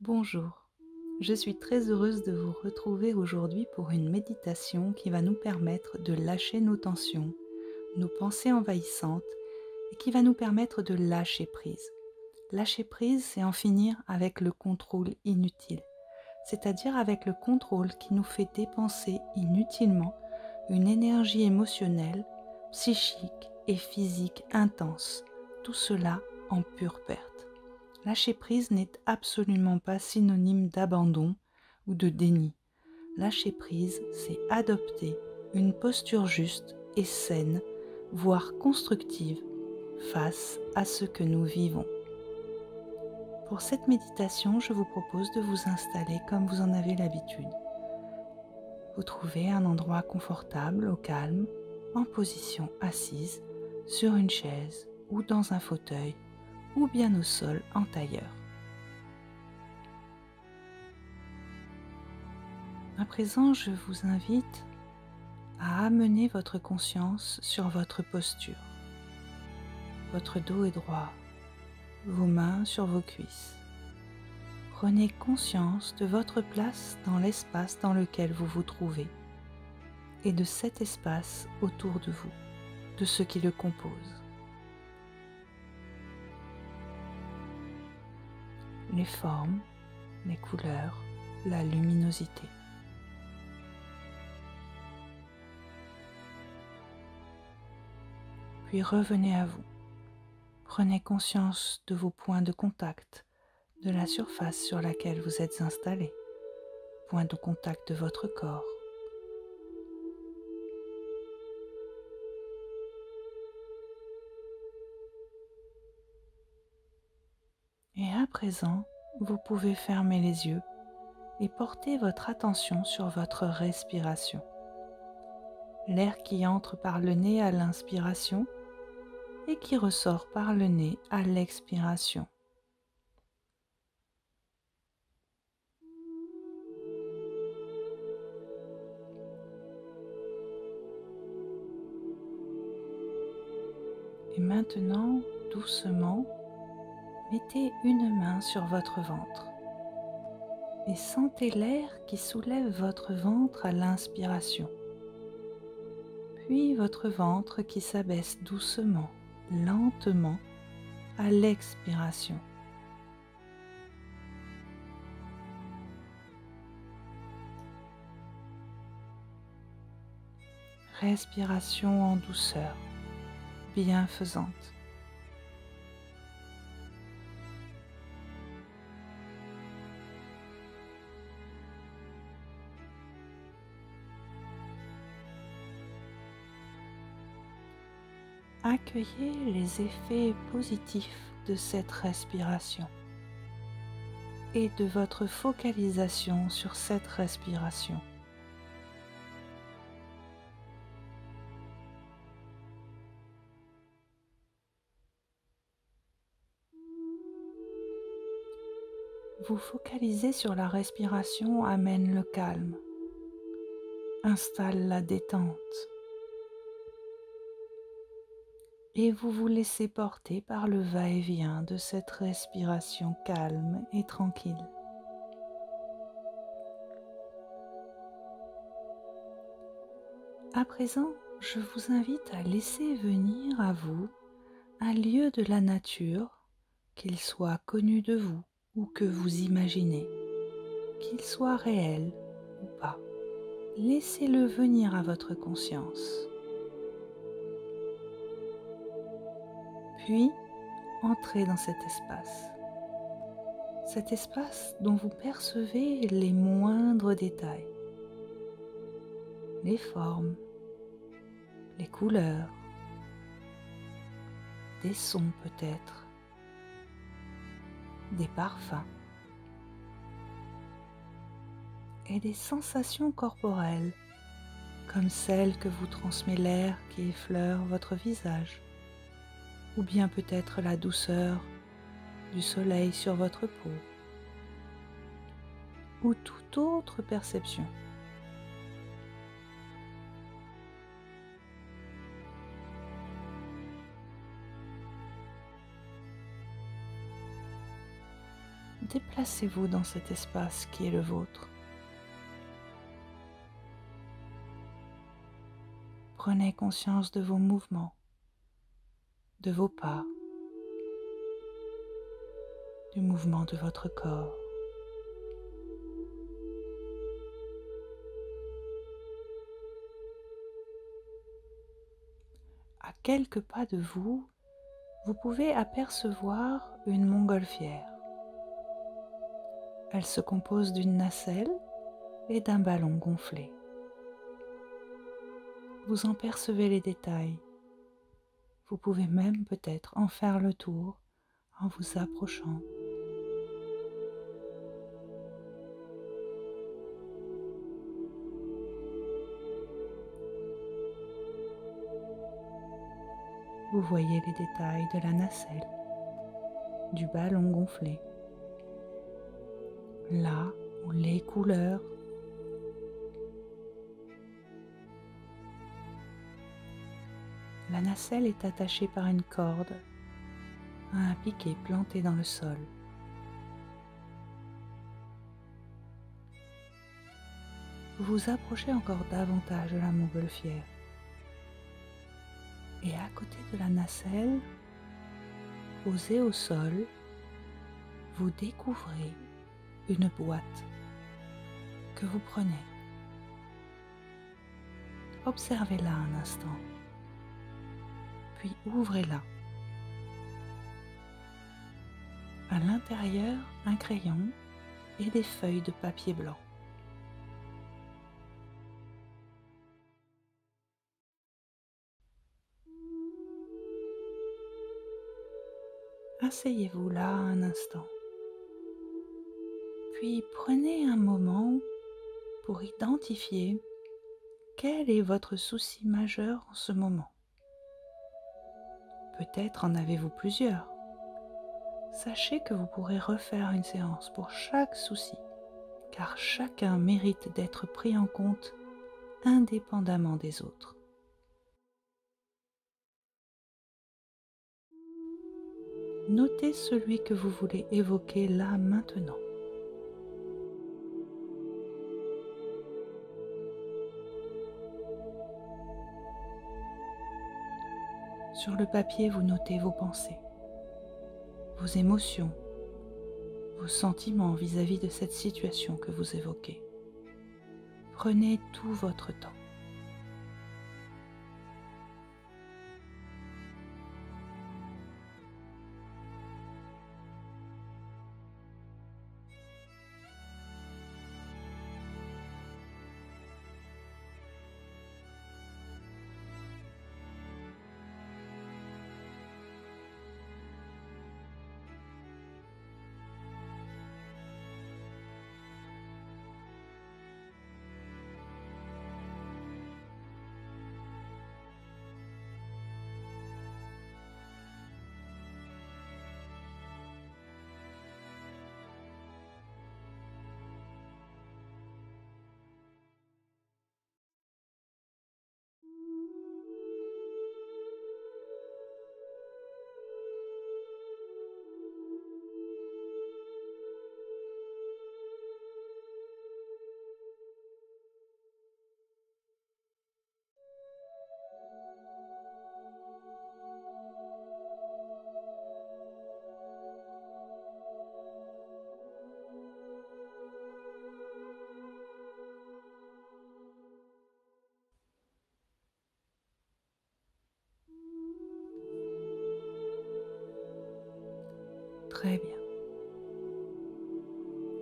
Bonjour, je suis très heureuse de vous retrouver aujourd'hui pour une méditation qui va nous permettre de lâcher nos tensions, nos pensées envahissantes et qui va nous permettre de lâcher prise. Lâcher prise, c'est en finir avec le contrôle inutile, c'est-à-dire avec le contrôle qui nous fait dépenser inutilement une énergie émotionnelle, psychique et physique intense, tout cela en pure perte. Lâcher prise n'est absolument pas synonyme d'abandon ou de déni. Lâcher prise, c'est adopter une posture juste et saine, voire constructive, face à ce que nous vivons. Pour cette méditation, je vous propose de vous installer comme vous en avez l'habitude. Vous trouvez un endroit confortable, au calme, en position assise, sur une chaise ou dans un fauteuil, ou bien au sol en tailleur. À présent, je vous invite à amener votre conscience sur votre posture. Votre dos est droit, vos mains sur vos cuisses. Prenez conscience de votre place dans l'espace dans lequel vous vous trouvez et de cet espace autour de vous, de ce qui le compose. Les formes, les couleurs, la luminosité. Puis revenez à vous. Prenez conscience de vos points de contact, de la surface sur laquelle vous êtes installé, point de contact de votre corps. Et à présent, vous pouvez fermer les yeux et porter votre attention sur votre respiration. L'air qui entre par le nez à l'inspiration et qui ressort par le nez à l'expiration. Et maintenant, doucement, mettez une main sur votre ventre et sentez l'air qui soulève votre ventre à l'inspiration, puis votre ventre qui s'abaisse doucement, lentement à l'expiration. Respiration en douceur, bienfaisante. Accueillez les effets positifs de cette respiration et de votre focalisation sur cette respiration. Vous focaliser sur la respiration amène le calme, installe la détente et vous vous laissez porter par le va-et-vient de cette respiration calme et tranquille. À présent, je vous invite à laisser venir à vous un lieu de la nature, qu'il soit connu de vous ou que vous imaginez, qu'il soit réel ou pas. Laissez-le venir à votre conscience. Puis, entrez dans cet espace dont vous percevez les moindres détails, les formes, les couleurs, des sons peut-être, des parfums et des sensations corporelles comme celles que vous transmet l'air qui effleure votre visage, ou bien peut-être la douceur du soleil sur votre peau, ou toute autre perception. déplacez-vous dans cet espace qui est le vôtre. Prenez conscience de vos mouvements, de vos pas, du mouvement de votre corps. À quelques pas de vous, vous pouvez apercevoir une montgolfière. Elle se compose d'une nacelle et d'un ballon gonflé. Vous en percevez les détails. Vous pouvez même peut-être en faire le tour en vous approchant. Vous voyez les détails de la nacelle, du ballon gonflé, là où les couleurs. La nacelle est attachée par une corde à un piquet planté dans le sol. Vous vous approchez encore davantage de la montgolfière. Et à côté de la nacelle, posée au sol, vous découvrez une boîte que vous prenez. Observez-la un instant, puis ouvrez-la. À l'intérieur, un crayon et des feuilles de papier blanc. Asseyez-vous là un instant, puis prenez un moment pour identifier quel est votre souci majeur en ce moment. Peut-être en avez-vous plusieurs. Sachez que vous pourrez refaire une séance pour chaque souci, car chacun mérite d'être pris en compte indépendamment des autres. Notez celui que vous voulez évoquer là maintenant. Sur le papier, vous notez vos pensées, vos émotions, vos sentiments vis-à-vis de cette situation que vous évoquez. Prenez tout votre temps. Très bien.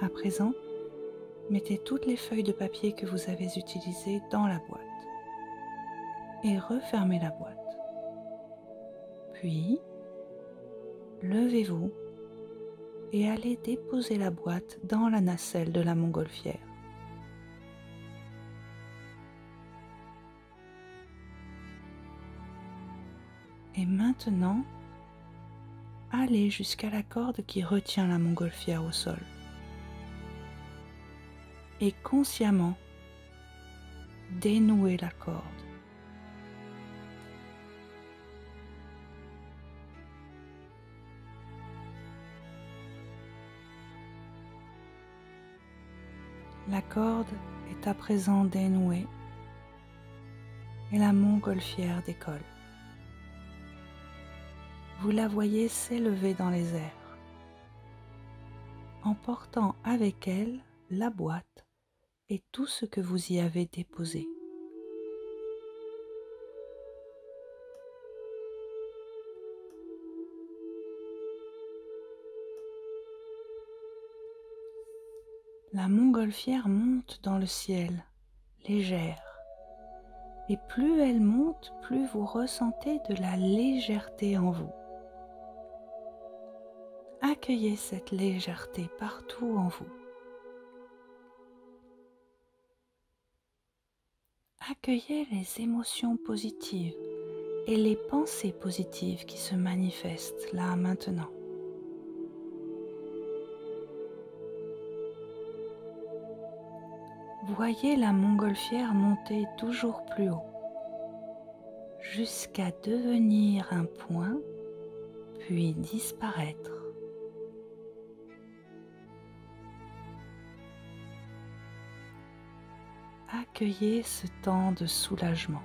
À présent, mettez toutes les feuilles de papier que vous avez utilisées dans la boîte et refermez la boîte. Puis, levez-vous et allez déposer la boîte dans la nacelle de la montgolfière. Et maintenant, allez jusqu'à la corde qui retient la montgolfière au sol. Et consciemment, dénouez la corde. La corde est à présent dénouée et la montgolfière décolle. Vous la voyez s'élever dans les airs, emportant avec elle la boîte et tout ce que vous y avez déposé. La montgolfière monte dans le ciel, légère, et plus elle monte, plus vous ressentez de la légèreté en vous. Accueillez cette légèreté partout en vous. Accueillez les émotions positives et les pensées positives qui se manifestent là maintenant. Voyez la montgolfière monter toujours plus haut, jusqu'à devenir un point, puis disparaître. Accueillez ce temps de soulagement.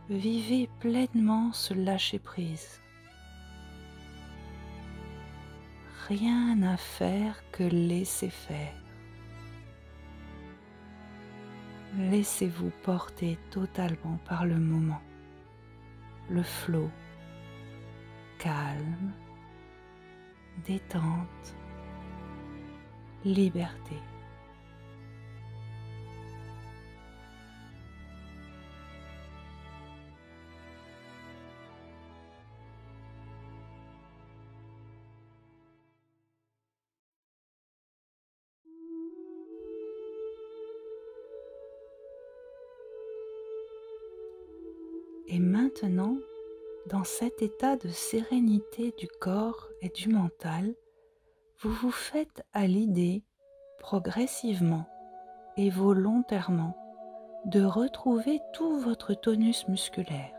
Vivez pleinement ce lâcher-prise. Rien à faire que laisser faire. Laissez-vous porter totalement par le moment, le flot, calme, détente, liberté. Et maintenant, dans cet état de sérénité du corps et du mental, vous vous faites à l'idée, progressivement et volontairement, de retrouver tout votre tonus musculaire.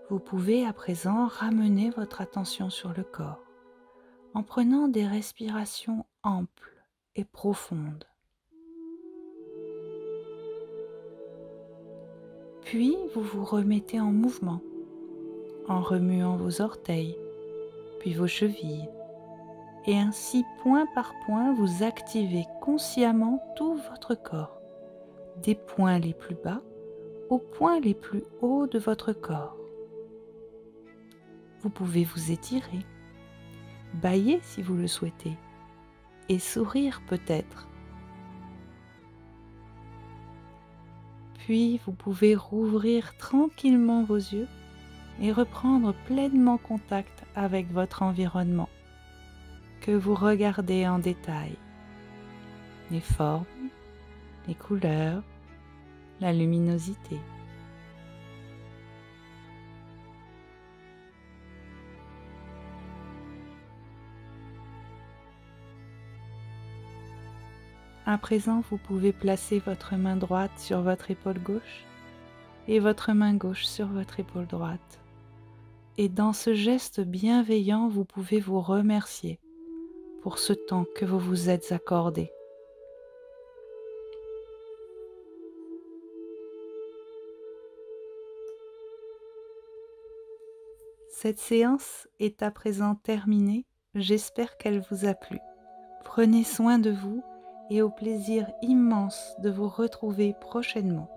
Vous pouvez à présent ramener votre attention sur le corps, en prenant des respirations amples et profondes. Puis vous vous remettez en mouvement, en remuant vos orteils, puis vos chevilles, et ainsi point par point vous activez consciemment tout votre corps, des points les plus bas aux points les plus hauts de votre corps. Vous pouvez vous étirer, bâiller si vous le souhaitez, et sourire peut-être. Puis vous pouvez rouvrir tranquillement vos yeux et reprendre pleinement contact avec votre environnement, que vous regardez en détail. Les formes, les couleurs, la luminosité. À présent, vous pouvez placer votre main droite sur votre épaule gauche et votre main gauche sur votre épaule droite. Et dans ce geste bienveillant, vous pouvez vous remercier pour ce temps que vous vous êtes accordé. Cette séance est à présent terminée. J'espère qu'elle vous a plu. Prenez soin de vous et au plaisir immense de vous retrouver prochainement.